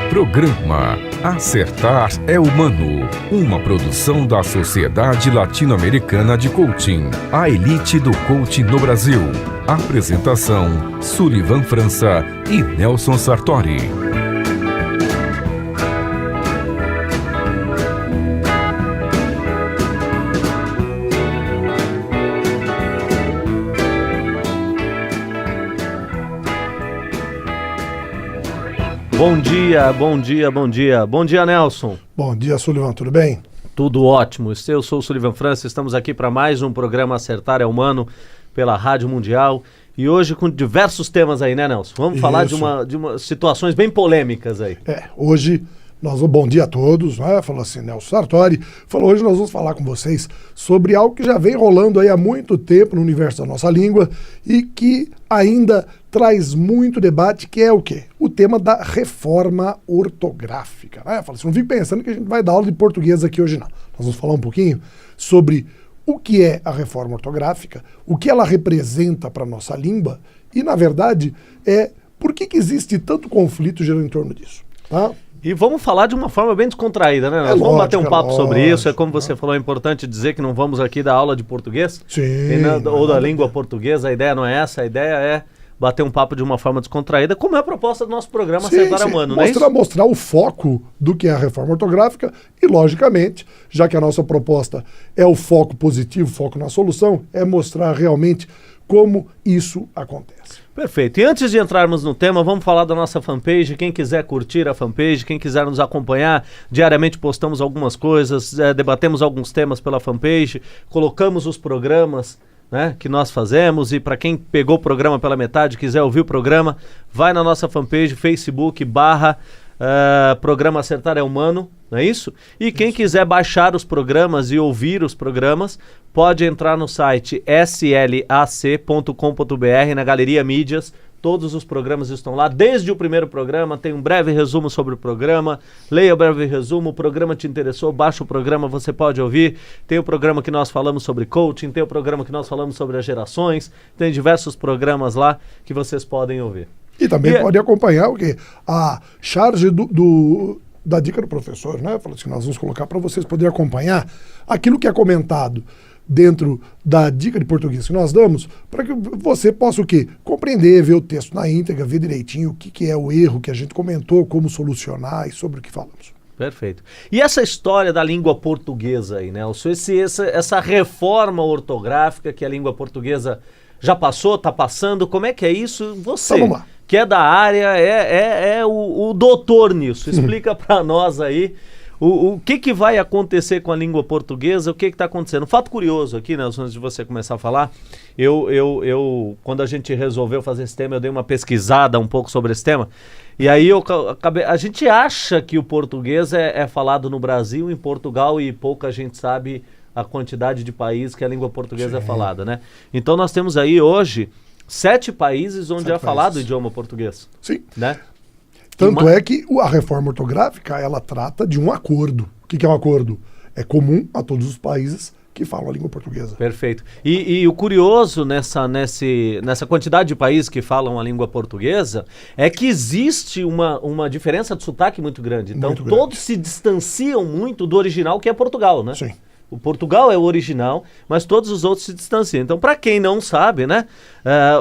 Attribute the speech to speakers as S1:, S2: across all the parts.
S1: Programa Acertar é Humano, uma produção da Sociedade Latino-Americana de Coaching, a elite do coaching no Brasil. Apresentação: Sullivan França e Nelson Sartori.
S2: Bom dia, bom dia, bom dia. Bom dia, Nelson.
S3: Bom dia, Sullivan, tudo bem?
S2: Tudo ótimo. Eu sou o Sullivan França, estamos aqui para mais um programa Acertar é Humano pela Rádio Mundial. E hoje com diversos temas aí, né, Nelson? Vamos falar de uma situações bem polêmicas aí.
S3: Hoje nós vamos, bom dia a todos, né? Falou assim, Nelson Sartori. Hoje nós vamos falar com vocês sobre algo que já vem rolando aí há muito tempo no universo da nossa língua e que ainda traz muito debate, que é o quê? O tema da reforma ortográfica, né? Fala assim, não fique pensando que a gente vai dar aula de português aqui hoje, não. Nós vamos falar um pouquinho sobre o que é a reforma ortográfica, o que ela representa para a nossa língua e, na verdade, por que existe tanto conflito gerando em torno disso, tá?
S2: E vamos falar de uma forma bem descontraída, né? Nós vamos bater um papo sobre isso. É como você falou, é importante dizer que não vamos aqui dar aula de português.
S3: Sim.
S2: Ou da língua portuguesa. A ideia não é essa. A ideia é bater um papo de uma forma descontraída, como é a proposta do nosso programa Acertar é Humano, não é isso?
S3: Mostrar o foco do que é a reforma ortográfica e, logicamente, já que a nossa proposta é o foco positivo, foco na solução, é mostrar realmente como isso acontece.
S2: Perfeito. E antes de entrarmos no tema, vamos falar da nossa fanpage. Quem quiser curtir a fanpage, quem quiser nos acompanhar, diariamente postamos algumas coisas, debatemos alguns temas pela fanpage, colocamos os programas, né, que nós fazemos. E para quem pegou o programa pela metade, quiser ouvir o programa, vai na nossa fanpage, Facebook, programa Acertar é Humano, não é isso? E quem quiser baixar os programas e ouvir os programas, pode entrar no site slac.com.br, na Galeria Mídias. Todos os programas estão lá, desde o primeiro programa, tem um breve resumo sobre o programa, leia o breve resumo, o programa te interessou, baixa o programa, você pode ouvir. Tem o programa que nós falamos sobre coaching, tem o programa que nós falamos sobre as gerações, tem diversos programas lá que vocês podem ouvir.
S3: E também pode acompanhar o quê? A charge da dica do professor, né? Falou assim, nós vamos colocar para vocês poderem acompanhar aquilo que é comentado dentro da dica de português que nós damos, para que você possa o quê? Compreender, ver o texto na íntegra, ver direitinho o que é o erro que a gente comentou, como solucionar e sobre o que falamos.
S2: Perfeito. E essa história da língua portuguesa aí, Nelson, essa reforma ortográfica que a língua portuguesa já passou, está passando, como é que é isso? Você,
S3: então, vamos lá,
S2: que é da área, é o doutor nisso, explica para nós aí o que vai acontecer com a língua portuguesa, o que está acontecendo. Um fato curioso aqui, Nelson, antes de você começar a falar, quando a gente resolveu fazer esse tema, eu dei uma pesquisada um pouco sobre esse tema, e aí a gente acha que o português é falado no Brasil, em Portugal, e pouca gente sabe a quantidade de países que a língua portuguesa é falada, né? Então nós temos aí hoje 7 países onde é falado o idioma português.
S3: Sim.
S2: Né?
S3: Tanto é que a reforma ortográfica, ela trata de um acordo. O que é um acordo? É comum a todos os países que falam a língua portuguesa.
S2: Perfeito. E o curioso nessa quantidade de países que falam a língua portuguesa é que existe uma diferença de sotaque muito grande. Então
S3: muito grande.
S2: Todos se distanciam muito do original, que é Portugal, né?
S3: Sim.
S2: O Portugal é o original, mas todos os outros se distanciam. Então, para quem não sabe, né,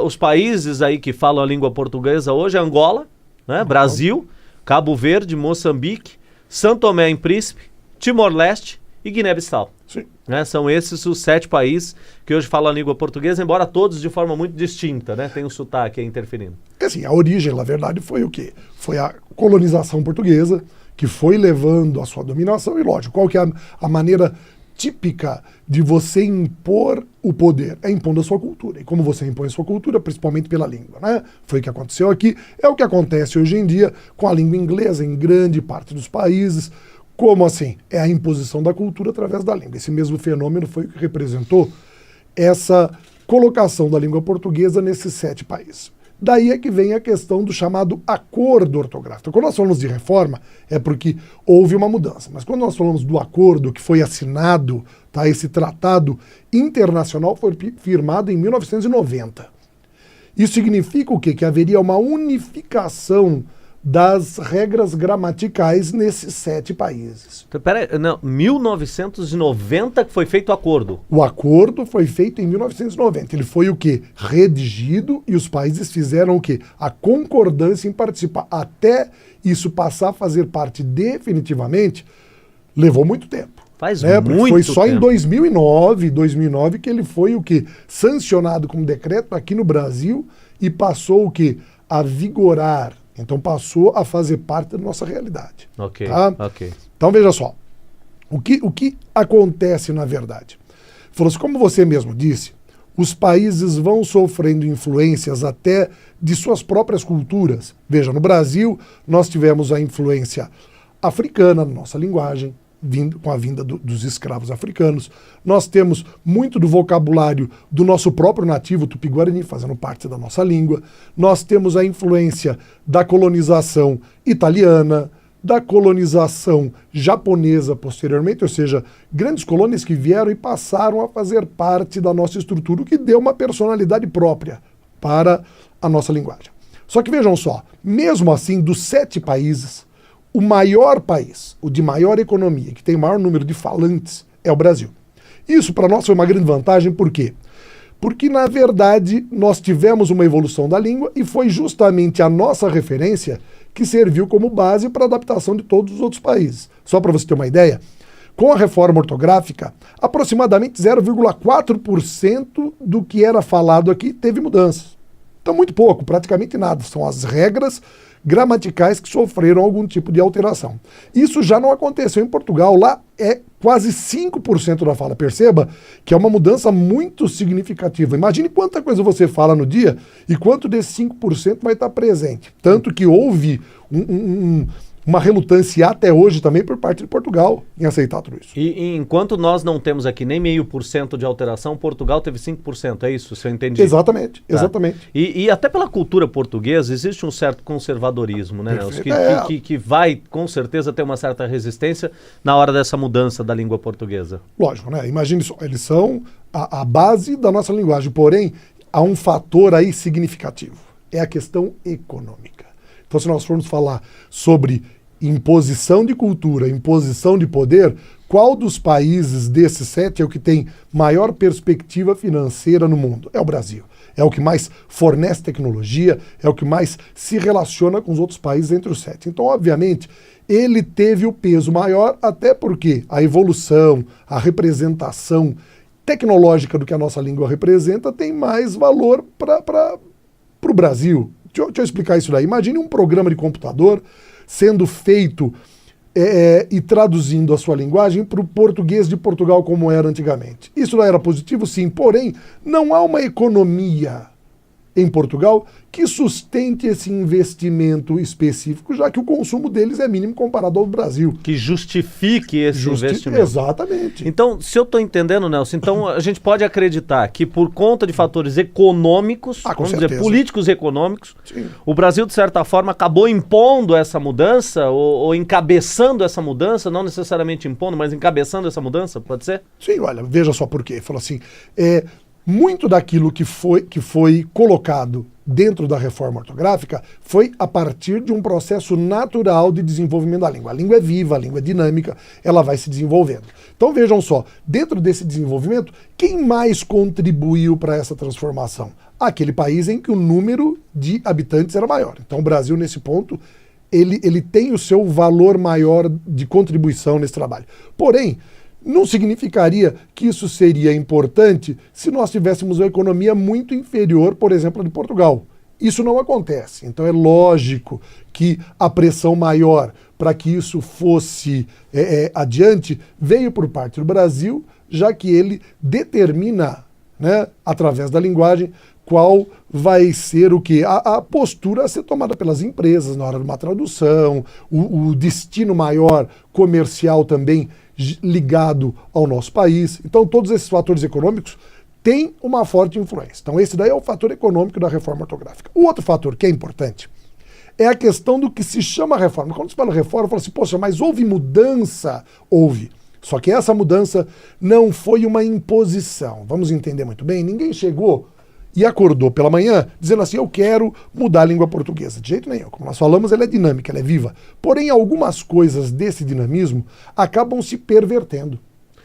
S2: os países aí que falam a língua portuguesa hoje é Angola, né, Brasil, Cabo Verde, Moçambique, São Tomé e Príncipe, Timor-Leste e Guiné-Bissau.
S3: Sim.
S2: Né, são esses os 7 países que hoje falam a língua portuguesa, embora todos de forma muito distinta, né? Tem o sotaque aí interferindo.
S3: Assim, a origem, na verdade, foi o quê? Foi a colonização portuguesa, que foi levando a sua dominação, e lógico, qual que é a maneira típica de você impor o poder? É impondo a sua cultura. E como você impõe a sua cultura, principalmente pela língua, né? Foi o que aconteceu aqui, é o que acontece hoje em dia com a língua inglesa em grande parte dos países. Como assim? É a imposição da cultura através da língua. Esse mesmo fenômeno foi o que representou essa colocação da língua portuguesa nesses 7 países. Daí é que vem a questão do chamado acordo ortográfico. Quando nós falamos de reforma, é porque houve uma mudança. Mas quando nós falamos do acordo que foi assinado, tá, esse tratado internacional foi firmado em 1990. Isso significa o quê? Que haveria uma unificação das regras gramaticais nesses 7 países.
S2: Então, peraí, não, 1990 que foi feito o acordo.
S3: O acordo foi feito em 1990. Ele foi o quê? Redigido, e os países fizeram o quê? A concordância em participar. Até isso passar a fazer parte definitivamente, levou muito tempo.
S2: Faz
S3: Porque
S2: muito
S3: foi só
S2: tempo.
S3: em 2009 que ele foi o quê? Sancionado como decreto aqui no Brasil e passou o quê? A vigorar. Então passou a fazer parte da nossa realidade.
S2: Ok,
S3: Tá?
S2: ok.
S3: Então veja só, o que acontece na verdade? Falou assim, como você mesmo disse, os países vão sofrendo influências até de suas próprias culturas. Veja, no Brasil nós tivemos a influência africana na nossa linguagem, com a vinda dos escravos africanos. Nós temos muito do vocabulário do nosso próprio nativo tupi-guarani, fazendo parte da nossa língua. Nós temos a influência da colonização italiana, da colonização japonesa posteriormente, ou seja, grandes colônias que vieram e passaram a fazer parte da nossa estrutura, o que deu uma personalidade própria para a nossa linguagem. Só que vejam só, mesmo assim, dos 7 países, o maior país, o de maior economia, que tem o maior número de falantes, é o Brasil. Isso para nós foi uma grande vantagem, por quê? Porque, na verdade, nós tivemos uma evolução da língua e foi justamente a nossa referência que serviu como base para a adaptação de todos os outros países. Só para você ter uma ideia, com a reforma ortográfica, aproximadamente 0,4% do que era falado aqui teve mudanças. Então, muito pouco, praticamente nada. São as regras gramaticais que sofreram algum tipo de alteração. Isso já não aconteceu em Portugal. Lá é quase 5% da fala. Perceba que é uma mudança muito significativa. Imagine quanta coisa você fala no dia e quanto desse 5% vai estar presente. Tanto que houve uma relutância até hoje também por parte de Portugal em aceitar tudo isso.
S2: E enquanto nós não temos aqui nem 0,5% de alteração, Portugal teve 5%, é isso? Se eu entendi?
S3: Exatamente,
S2: Tá.
S3: exatamente.
S2: E até pela cultura portuguesa existe um certo conservadorismo, né, Nelson? Que vai, com certeza, ter uma certa resistência na hora dessa mudança da língua portuguesa.
S3: Lógico, né? Imagine só, eles são a base da nossa linguagem, porém, há um fator aí significativo, é a questão econômica. Então, se nós formos falar sobre imposição de cultura, imposição de poder, qual dos países desses 7 é o que tem maior perspectiva financeira no mundo? É o Brasil. É o que mais fornece tecnologia, é o que mais se relaciona com os outros países entre os 7. Então, obviamente, ele teve o peso maior, até porque a evolução, a representação tecnológica do que a nossa língua representa tem mais valor para o Brasil. Deixa eu explicar isso daí. Imagine um programa de computador sendo feito e traduzindo a sua linguagem para o português de Portugal como era antigamente. Isso não era positivo? Sim, porém, não há uma economia em Portugal que sustente esse investimento específico, já que o consumo deles é mínimo comparado ao Brasil.
S2: Que justifique esse investimento.
S3: Exatamente.
S2: Então, se eu estou entendendo, Nelson, então a gente pode acreditar que por conta de fatores econômicos, vamos dizer, políticos e econômicos, sim, o Brasil, de certa forma, acabou impondo essa mudança ou encabeçando essa mudança, não necessariamente impondo, mas encabeçando essa mudança, pode ser?
S3: Sim, olha, veja só por quê. Falou assim, muito daquilo que foi colocado dentro da reforma ortográfica foi a partir de um processo natural de desenvolvimento da língua. A língua é viva, a língua é dinâmica, ela vai se desenvolvendo. Então vejam só, dentro desse desenvolvimento, quem mais contribuiu para essa transformação? Aquele país em que o número de habitantes era maior. Então o Brasil, nesse ponto, ele tem o seu valor maior de contribuição nesse trabalho. Porém, não significaria que isso seria importante se nós tivéssemos uma economia muito inferior, por exemplo, a de Portugal. Isso não acontece. Então é lógico que a pressão maior para que isso fosse adiante veio por parte do Brasil, já que ele determina, né, através da linguagem, qual vai ser o quê? A postura a ser tomada pelas empresas na hora de uma tradução, o destino maior comercial também ligado ao nosso país. Então todos esses fatores econômicos têm uma forte influência. Então esse daí é o fator econômico da reforma ortográfica. O outro fator que é importante é a questão do que se chama reforma. Quando se fala reforma, fala assim, poxa, mas houve mudança? Houve. Só que essa mudança não foi uma imposição. Vamos entender muito bem, ninguém chegou e acordou pela manhã dizendo assim, eu quero mudar a língua portuguesa. De jeito nenhum. Como nós falamos, ela é dinâmica, ela é viva. Porém, algumas coisas desse dinamismo acabam se pervertendo.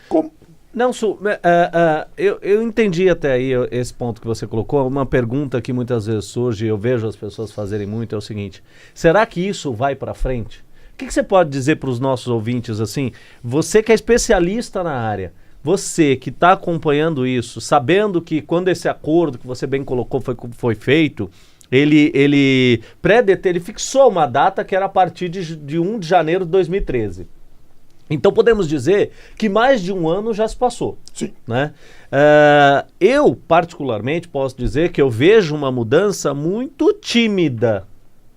S3: Como...
S2: Nelson, eu entendi até aí esse ponto que você colocou. Uma pergunta que muitas vezes surge, eu vejo as pessoas fazerem muito, é o seguinte: será que isso vai para frente? O que você pode dizer para os nossos ouvintes assim? Você que é especialista na área, você que está acompanhando isso, sabendo que quando esse acordo que você bem colocou foi feito, ele fixou uma data que era a partir de 1 de janeiro de 2013. Então podemos dizer que mais de um ano já se passou.
S3: Sim.
S2: Né? Eu, particularmente, posso dizer que eu vejo uma mudança muito tímida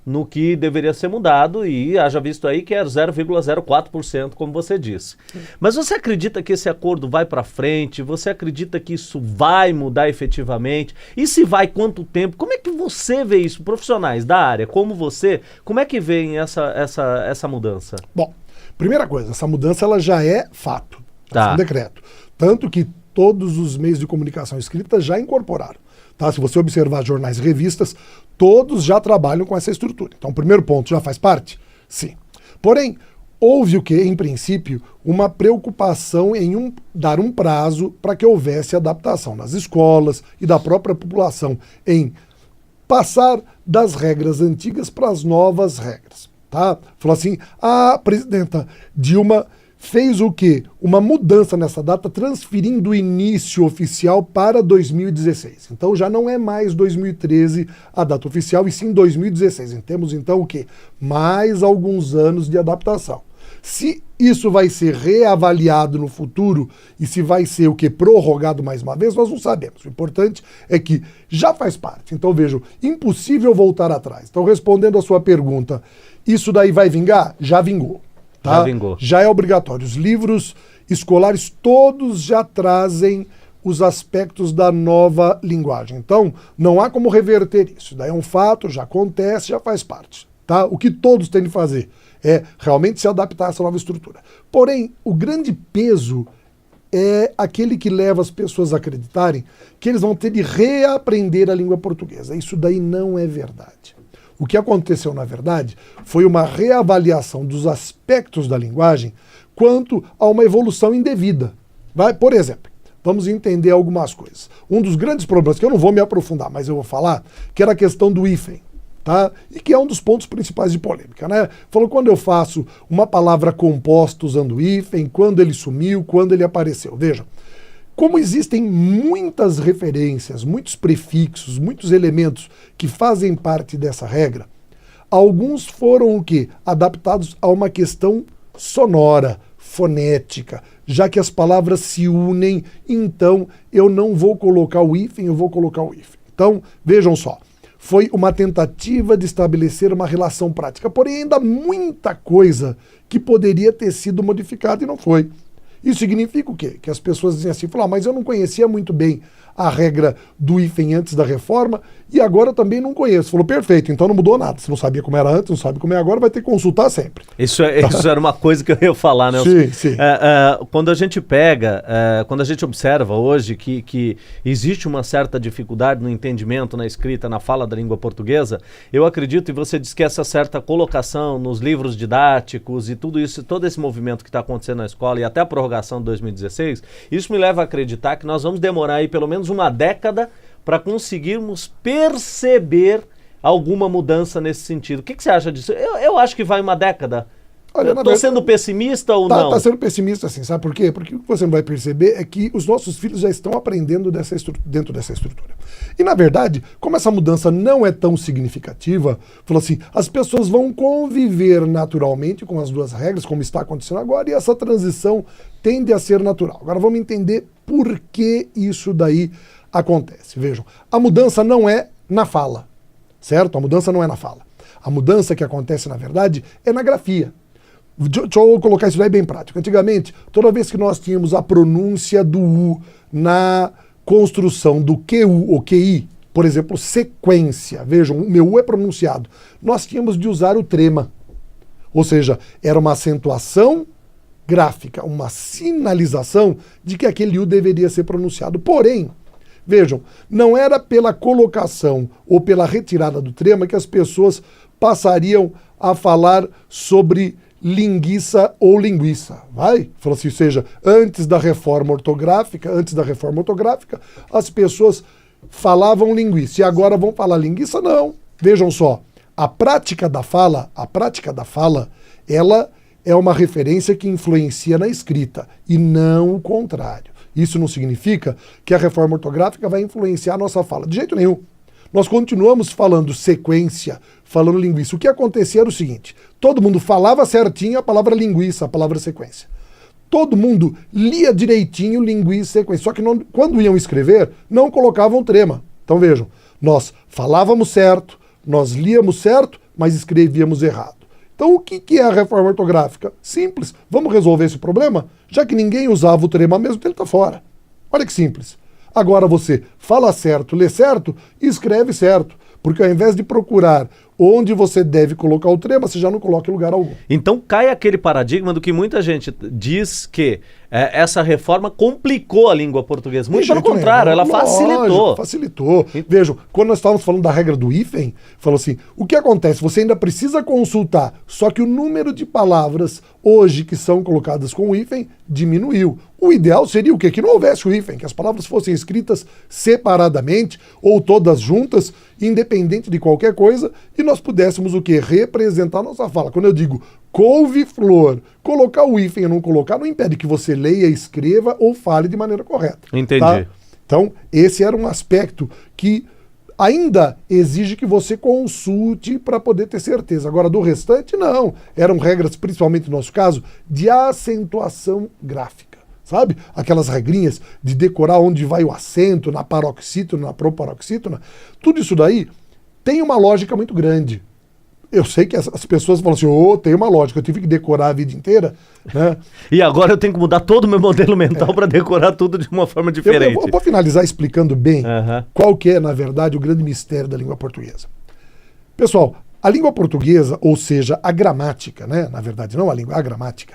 S2: no que deveria ser mudado e haja visto aí que é 0,04%, como você disse. Mas você acredita que esse acordo vai para frente? Você acredita que isso vai mudar efetivamente? E se vai, quanto tempo? Como é que você vê isso? Profissionais da área, como você, como é que veem essa mudança?
S3: Bom, primeira coisa, essa mudança ela já é fato,
S2: Tá.
S3: é um decreto. Tanto que todos os meios de comunicação escrita já incorporaram. Tá? Se você observar jornais e revistas, todos já trabalham com essa estrutura. Então, o primeiro ponto já faz parte? Sim. Porém, houve o que, em princípio, uma preocupação em dar um prazo para que houvesse adaptação nas escolas e da própria população em passar das regras antigas para as novas regras. Tá? Falou assim, a presidenta Dilma fez o quê? Uma mudança nessa data, transferindo o início oficial para 2016. Então já não é mais 2013 a data oficial, e sim 2016. E temos então o quê? Mais alguns anos de adaptação. Se isso vai ser reavaliado no futuro e se vai ser o quê? Prorrogado mais uma vez, nós não sabemos. O importante é que já faz parte. Então vejo, impossível voltar atrás. Então respondendo a sua pergunta, isso daí vai vingar? Já vingou. Tá?
S2: Já vingou.
S3: Já é obrigatório. Os livros escolares todos já trazem os aspectos da nova linguagem. Então, não há como reverter isso. Daí é um fato, já acontece, já faz parte. Tá? O que todos têm de fazer é realmente se adaptar a essa nova estrutura. Porém, o grande peso é aquele que leva as pessoas a acreditarem que eles vão ter de reaprender a língua portuguesa. Isso daí não é verdade. O que aconteceu, na verdade, foi uma reavaliação dos aspectos da linguagem quanto a uma evolução indevida. Por exemplo, vamos entender algumas coisas. Um dos grandes problemas, que eu não vou me aprofundar, mas eu vou falar, que era a questão do hífen, tá? E que é um dos pontos principais de polêmica, né? Falou quando eu faço uma palavra composta usando hífen, quando ele sumiu, quando ele apareceu. Vejam. Como existem muitas referências, muitos prefixos, muitos elementos que fazem parte dessa regra, alguns foram o quê? Adaptados a uma questão sonora, fonética, já que as palavras se unem, então eu não vou colocar o hífen, eu vou colocar o hífen. Então, vejam só, foi uma tentativa de estabelecer uma relação prática, porém ainda muita coisa que poderia ter sido modificada e não foi. Isso significa o quê? Que as pessoas dizem assim, mas eu não conhecia muito bem a regra do hífen antes da reforma e agora também não conheço. Falou, perfeito, então não mudou nada. Você não sabia como era antes, não sabe como é agora, vai ter que consultar sempre.
S2: Isso era uma coisa que eu ia falar, né?
S3: Sim, sim.
S2: Quando a gente pega, quando a gente observa hoje que existe uma certa dificuldade no entendimento, na escrita, na fala da língua portuguesa, eu acredito, e você diz que essa certa colocação nos livros didáticos e tudo isso, todo esse movimento que está acontecendo na escola e até a prorrogação de 2016, isso me leva a acreditar que nós vamos demorar aí pelo menos uma década para conseguirmos perceber alguma mudança nesse sentido. O que você acha disso? Eu acho que vai uma década.
S3: Olha,
S2: Estou sendo pessimista ou não?
S3: Está sendo pessimista, assim, sabe por quê? Porque o que você não vai perceber é que os nossos filhos já estão aprendendo dentro dessa estrutura. E, na verdade, como essa mudança não é tão significativa, falou assim, as pessoas vão conviver naturalmente com as duas regras, como está acontecendo agora, e essa transição tende a ser natural. Agora vamos entender por que isso daí acontece. Vejam, a mudança não é na fala, certo? A mudança não é na fala. A mudança que acontece, na verdade, é na grafia. Deixa eu colocar isso daí bem prático. Antigamente, toda vez que nós tínhamos a pronúncia do U na construção do QU ou QI, por exemplo, sequência, vejam, o meu U é pronunciado, nós tínhamos de usar o trema. Ou seja, era uma acentuação gráfica, uma sinalização de que aquele U deveria ser pronunciado. Porém, Vejam, não era pela colocação ou pela retirada do trema que as pessoas passariam a falar sobre linguiça ou linguiça, vai? Falou assim, ou seja, antes da reforma ortográfica, as pessoas falavam linguiça e agora vão falar linguiça? Não. Vejam só, a prática da fala, ela é uma referência que influencia na escrita e não o contrário. Isso não significa que a reforma ortográfica vai influenciar a nossa fala, de jeito nenhum. Nós continuamos falando sequência, falando linguiça. O que acontecia era o seguinte, todo mundo falava certinho a palavra linguiça, a palavra sequência. Todo mundo lia direitinho linguiça e sequência, só que não, quando iam escrever, não colocavam trema. Então vejam, nós falávamos certo, nós líamos certo, mas escrevíamos errado. Então o que é a reforma ortográfica? Simples. Vamos resolver esse problema? Já que ninguém usava o trema mesmo, ele está fora. Olha que simples. Agora você fala certo, lê certo e escreve certo. Porque ao invés de procurar onde você deve colocar o trema, você já não coloca em lugar algum.
S2: Então cai aquele paradigma do que muita gente diz que essa reforma complicou a língua portuguesa. Muito pelo contrário, ela facilitou.
S3: Facilitou. Vejam, quando nós estávamos falando da regra do hífen, falou assim, o que acontece? Você ainda precisa consultar, só que o número de palavras hoje que são colocadas com o hífen diminuiu. O ideal seria o quê? Que não houvesse o hífen, que as palavras fossem escritas separadamente ou todas juntas, independente de qualquer coisa, e nós pudéssemos o quê? Representar a nossa fala. Quando eu digo couve-flor, colocar o hífen ou não colocar não impede que você leia, escreva ou fale de maneira correta.
S2: Entendi.
S3: Tá? Então, esse era um aspecto que ainda exige que você consulte para poder ter certeza. Agora, do restante, não. Eram regras, principalmente no nosso caso, de acentuação gráfica. Sabe? Aquelas regrinhas de decorar onde vai o acento, na paroxítona, na proparoxítona. Tudo isso daí tem uma lógica muito grande. Eu sei que as pessoas falam assim, tem uma lógica, eu tive que decorar a vida inteira, né?
S2: E agora eu tenho que mudar todo o meu modelo mental para decorar tudo de uma forma diferente.
S3: Eu vou finalizar explicando bem qual que é, na verdade, o grande mistério da língua portuguesa. Pessoal, a língua portuguesa, ou seja, a gramática, né? Na verdade, não a língua, a gramática,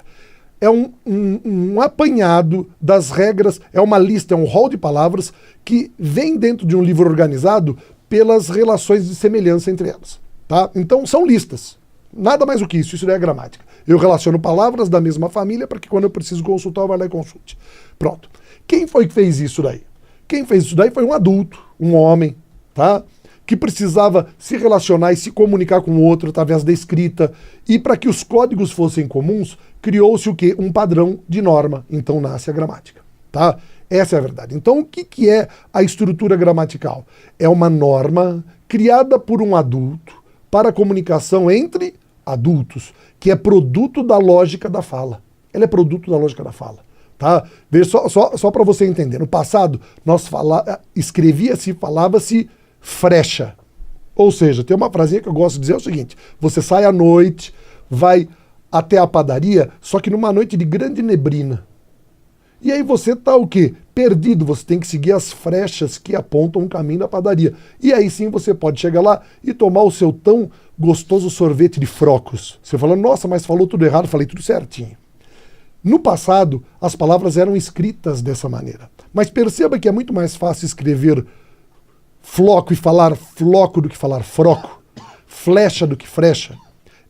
S3: é um apanhado das regras, é uma lista, é um rol de palavras que vem dentro de um livro organizado pelas relações de semelhança entre elas. Tá? Então são listas, nada mais do que isso é a gramática. Eu relaciono palavras da mesma família para que quando eu preciso consultar eu vá lá e consulte. Pronto. Quem foi que fez isso daí? Quem fez isso daí foi um adulto, um homem, tá? Que precisava se relacionar e se comunicar com o outro através da escrita, e para que os códigos fossem comuns, criou-se o quê? Um padrão de norma, então nasce a gramática, tá? Essa é a verdade. Então o que é a estrutura gramatical? É uma norma criada por um adulto para a comunicação entre adultos, que é produto da lógica da fala. Ela é produto da lógica da fala. Tá? Veja, só para você entender. No passado, escrevia-se, falava-se frecha. Ou seja, tem uma frasinha que eu gosto de dizer, é o seguinte, você sai à noite, vai até a padaria, só que numa noite de grande neblina. E aí você tá o quê? Perdido, você tem que seguir as frechas que apontam o caminho da padaria. E aí sim você pode chegar lá e tomar o seu tão gostoso sorvete de frocos. Você fala, nossa, mas falou tudo errado, falei tudo certinho. No passado, as palavras eram escritas dessa maneira. Mas perceba que é muito mais fácil escrever floco e falar floco do que falar froco, flecha do que frecha.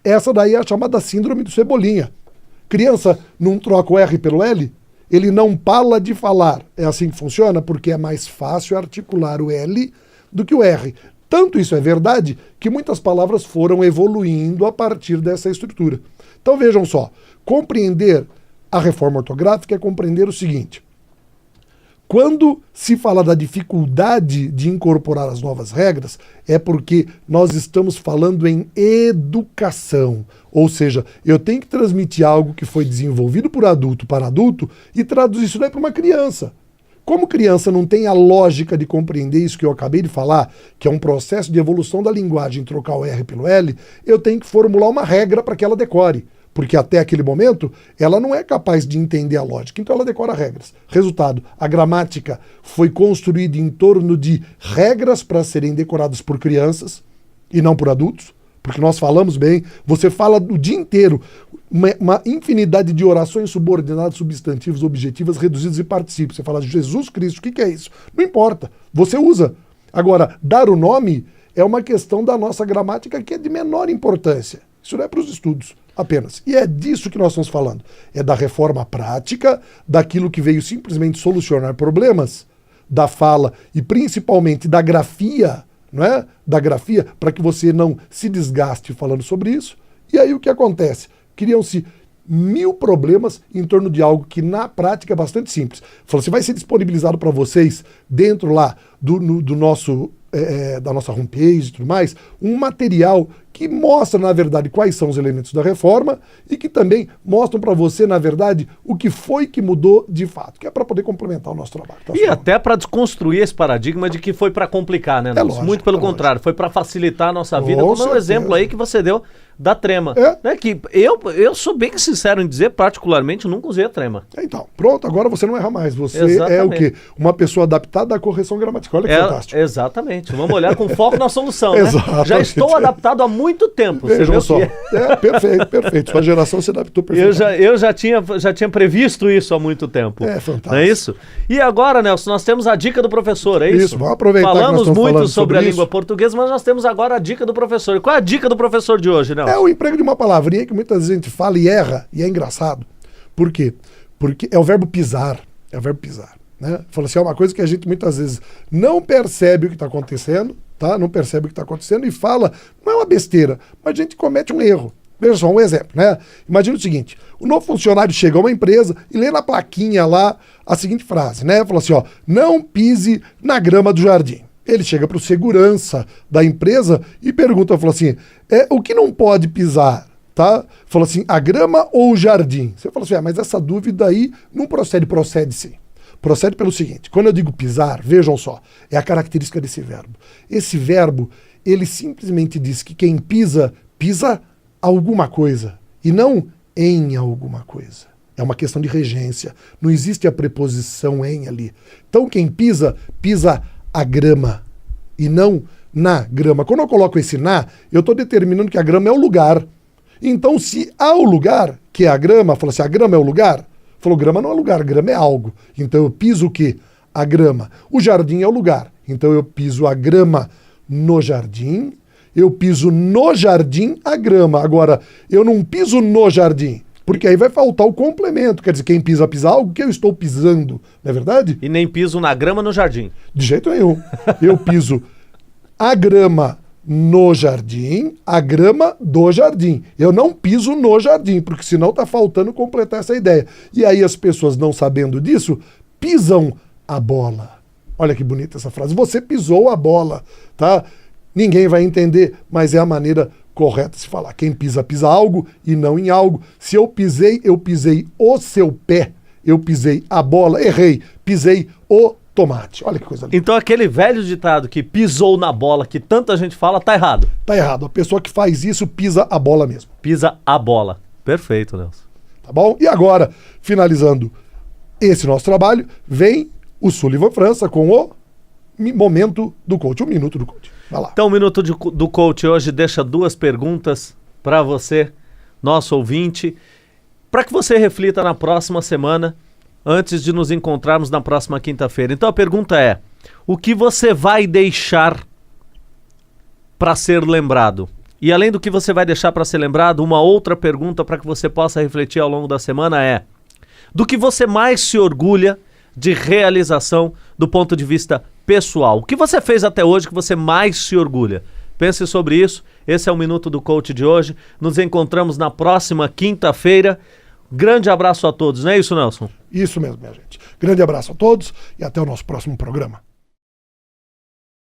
S3: Essa daí é a chamada síndrome do Cebolinha. Criança não troca o R pelo L, ele não para de falar. É assim que funciona, porque é mais fácil articular o L do que o R. Tanto isso é verdade que muitas palavras foram evoluindo a partir dessa estrutura. Então vejam só, compreender a reforma ortográfica é compreender o seguinte: quando se fala da dificuldade de incorporar as novas regras, é porque nós estamos falando em educação. Ou seja, eu tenho que transmitir algo que foi desenvolvido por adulto para adulto e traduzir isso daí para uma criança. Como criança não tem a lógica de compreender isso que eu acabei de falar, que é um processo de evolução da linguagem, trocar o R pelo L, eu tenho que formular uma regra para que ela decore. Porque até aquele momento, ela não é capaz de entender a lógica, então ela decora regras. Resultado, a gramática foi construída em torno de regras para serem decoradas por crianças e não por adultos, porque nós falamos bem, você fala o dia inteiro, uma infinidade de orações subordinadas, substantivos, objetivas, reduzidos e particípios. Você fala Jesus Cristo, o que é isso? Não importa, você usa. Agora, dar o nome é uma questão da nossa gramática que é de menor importância. Isso não é para os estudos apenas. E é disso que nós estamos falando. É da reforma prática, daquilo que veio simplesmente solucionar problemas, da fala e principalmente da grafia, não é? Da grafia, para que você não se desgaste falando sobre isso. E aí o que acontece? Criam-se 1000 problemas em torno de algo que na prática é bastante simples. Falou assim, vai ser disponibilizado para vocês dentro lá do nosso da nossa homepage e tudo mais, um material que mostra, na verdade, quais são os elementos da reforma e que também mostram para você, na verdade, o que foi que mudou de fato, que é para poder complementar o nosso trabalho. Tá,
S2: e até para desconstruir esse paradigma de que foi para complicar, né, Nelson?
S3: Lógico,
S2: muito pelo contrário, foi para facilitar a nossa vida, como é o exemplo aí que você deu da trema. Né, que eu sou bem sincero em dizer, particularmente, nunca usei a trema.
S3: Então, pronto, agora você não erra mais. Você é o quê? Uma pessoa adaptada à correção gramatical. Olha que fantástico.
S2: Exatamente. Vamos olhar com foco na solução, né? Já estou adaptado há muito tempo.
S3: Vejam só. Perfeito. Sua geração se adaptou perfeitamente.
S2: Eu já tinha previsto isso há muito tempo.
S3: É fantástico.
S2: Não é isso? E agora, Nelson, nós temos a dica do professor, é isso?
S3: Isso, vamos aproveitar
S2: Falamos
S3: que nós
S2: muito sobre a
S3: isso.
S2: língua portuguesa, mas nós temos agora a dica do professor. E qual é a dica do professor de hoje, Nelson?
S3: É o emprego de uma palavrinha que muitas vezes a gente fala e erra, e é engraçado. Por quê? Porque é o verbo pisar. É o verbo pisar. Né? Fala assim, é uma coisa que a gente muitas vezes não percebe o que está acontecendo, tá? Não percebe o que está acontecendo e fala, não é uma besteira, mas a gente comete um erro. Veja só, um exemplo, né? Imagina o seguinte, o novo funcionário chega a uma empresa e lê na plaquinha lá a seguinte frase, né? Fala assim, ó, não pise na grama do jardim. Ele chega para o segurança da empresa e pergunta, fala assim, o que não pode pisar? Tá? Fala assim, a grama ou o jardim? Você fala assim, mas essa dúvida aí não procede. Procede sim. Procede pelo seguinte, quando eu digo pisar, vejam só, é a característica desse verbo. Esse verbo, ele simplesmente diz que quem pisa, pisa alguma coisa, e não em alguma coisa. É uma questão de regência. Não existe a preposição em ali. Então quem pisa, pisa a grama, e não na grama. Quando eu coloco esse na, eu estou determinando que a grama é o lugar. Então, se há o lugar, que é a grama, falou assim, a grama é o lugar? Falou, grama não é lugar, grama é algo. Então eu piso o quê? A grama. O jardim é o lugar. Então eu piso a grama no jardim, eu piso no jardim a grama. Agora, eu não piso no jardim, porque aí vai faltar o complemento. Quer dizer, quem pisa algo que eu estou pisando, não é verdade?
S2: E nem piso na grama no jardim.
S3: De jeito nenhum. Eu piso a grama no jardim, a grama do jardim. Eu não piso no jardim, porque senão está faltando completar essa ideia. E aí as pessoas, não sabendo disso, pisam a bola. Olha que bonita essa frase. Você pisou a bola, tá? Ninguém vai entender, mas é a maneira correta de se falar. Quem pisa, pisa algo e não em algo. Se eu pisei o seu pé. Eu pisei a bola, errei. Pisei o tomate. Olha que coisa linda.
S2: Então aquele velho ditado que pisou na bola, que tanta gente fala, tá errado.
S3: Tá errado. A pessoa que faz isso pisa a bola mesmo.
S2: Pisa a bola. Perfeito, Nelson.
S3: Tá bom? E agora, finalizando esse nosso trabalho, vem o Sullivan França com o momento do coach, o minuto do coach. Vai lá.
S2: Então o minuto do coach hoje deixa 2 perguntas para você, nosso ouvinte, para que você reflita na próxima semana, antes de nos encontrarmos na próxima quinta-feira. Então a pergunta é, o que você vai deixar para ser lembrado? E além do que você vai deixar para ser lembrado, uma outra pergunta para que você possa refletir ao longo da semana é, do que você mais se orgulha de realização do ponto de vista pessoal? O que você fez até hoje que você mais se orgulha? Pense sobre isso. Esse é o Minuto do Coach de hoje. Nos encontramos na próxima quinta-feira. Grande abraço a todos, não é isso, Nelson?
S3: Isso mesmo, minha gente. Grande abraço a todos e até o nosso próximo programa.